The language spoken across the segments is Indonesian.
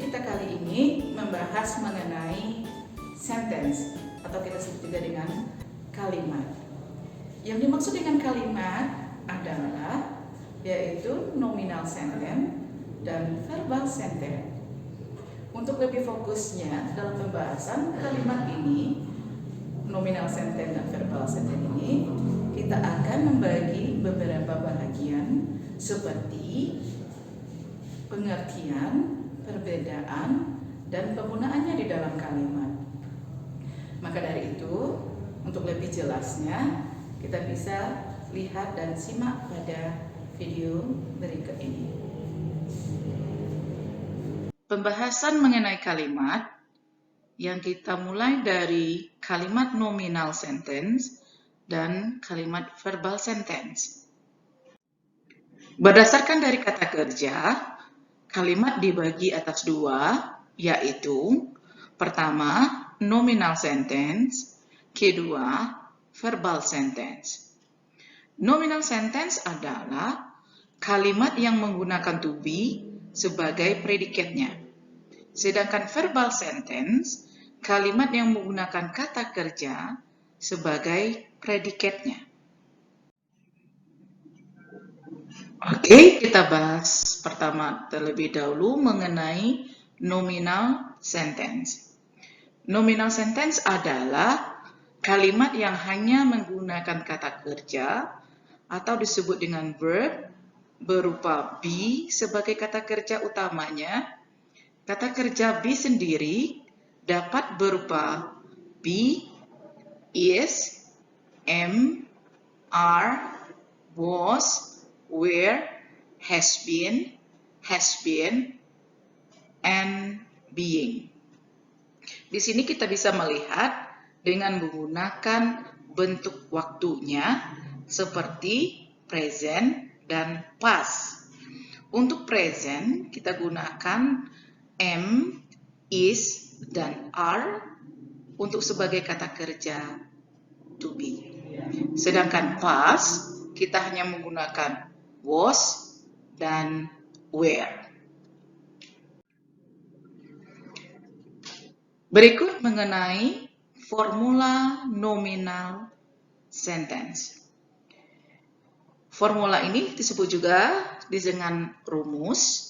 kita kali ini membahas mengenai sentence atau kita sebut juga dengan kalimat. Yang dimaksud dengan kalimat adalah yaitu nominal sentence dan verbal sentence. Untuk lebih fokusnya dalam pembahasan kalimat ini, nominal sentence dan verbal sentence ini, kita akan membagi beberapa bagian seperti pengertian, perbedaan, dan penggunaannya di dalam kalimat. Maka dari itu, untuk lebih jelasnya, kita bisa lihat dan simak pada video berikut ini. Pembahasan mengenai kalimat yang kita mulai dari kalimat nominal sentence dan kalimat verbal sentence. Berdasarkan dari kata kerja, kalimat dibagi atas dua, yaitu pertama, nominal sentence, kedua, verbal sentence. Nominal sentence adalah kalimat yang menggunakan to be sebagai predikatnya. Sedangkan verbal sentence, kalimat yang menggunakan kata kerja sebagai predikatnya. Oke, kita bahas pertama terlebih dahulu mengenai nominal sentence. Nominal sentence adalah kalimat yang hanya menggunakan kata kerja atau disebut dengan verb berupa be sebagai kata kerja utamanya. Kata kerja be sendiri dapat berupa be, is, am, are, was, were, has been, and being. Di sini kita bisa melihat dengan menggunakan bentuk waktunya seperti present dan past. Untuk present kita gunakan am, is, dan are untuk sebagai kata kerja to be. Sedangkan past kita hanya menggunakan was dan were. Berikut mengenai formula nominal sentence. Formula ini disebut juga dengan rumus.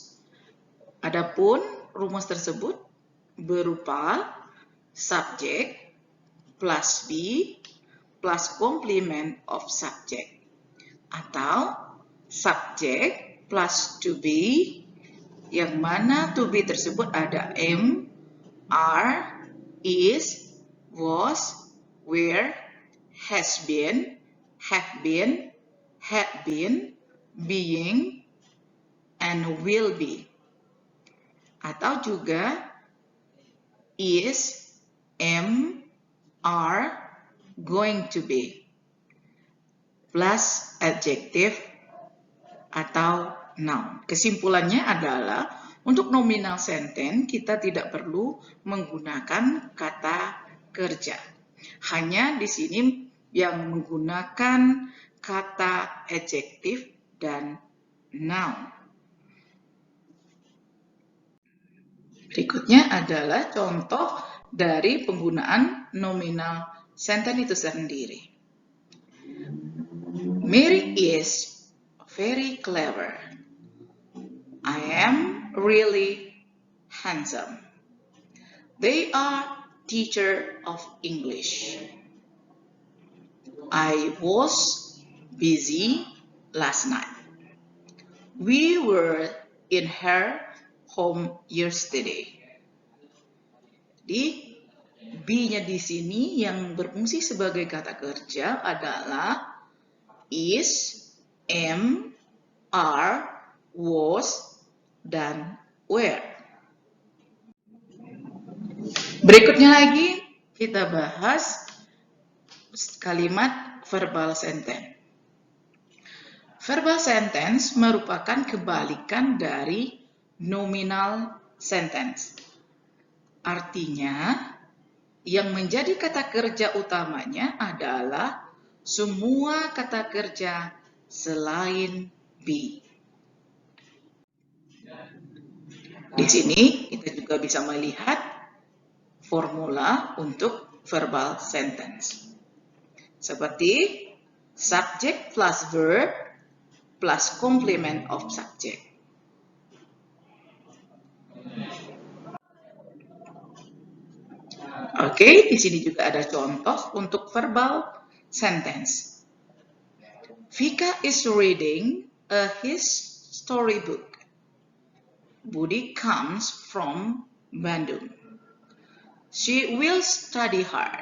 Adapun rumus tersebut berupa subject plus be plus complement of subject, atau subject plus to be, yang mana to be tersebut ada am, are, is, was, were, has been, have been, had been, being, and will be. Atau juga is, am, are, going to be, plus adjective atau noun. Kesimpulannya adalah untuk nominal sentence kita tidak perlu menggunakan kata kerja. Hanya di sini yang menggunakan kata adjective dan noun. Berikutnya adalah contoh dari penggunaan nominal sentence itu sendiri. Mary is very clever. I am really handsome. They are teacher of English. I was busy last night. We were in her home yesterday. Jadi be-nya di sini yang berfungsi sebagai kata kerja adalah is, am, are, was, dan were. Berikutnya lagi kita bahas kalimat verbal sentence. Verbal sentence merupakan kebalikan dari nominal sentence. Artinya, yang menjadi kata kerja utamanya adalah semua kata kerja selain be. Di sini kita juga juga bisa melihat formula untuk verbal sentence. Seperti subject plus verb plus complement of subject. Oke, di sini juga ada contoh untuk verbal sentence. Vika is reading his storybook. Budi comes from Bandung. She will study hard.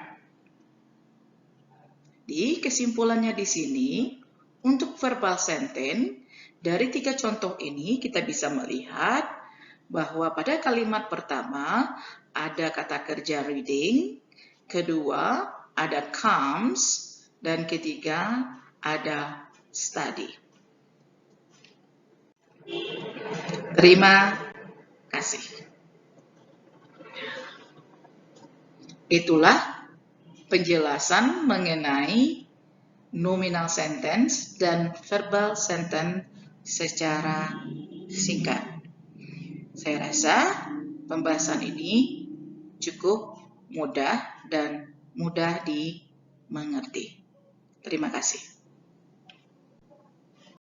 Di kesimpulannya di sini, untuk verbal sentence, dari 3 contoh ini kita bisa melihat bahwa pada kalimat pertama ada kata kerja reading, kedua ada comes, dan ketiga ada study. Terima kasih. Itulah penjelasan mengenai nominal sentence dan verbal sentence secara singkat. Saya rasa pembahasan ini cukup mudah dan mudah dimengerti. Terima kasih.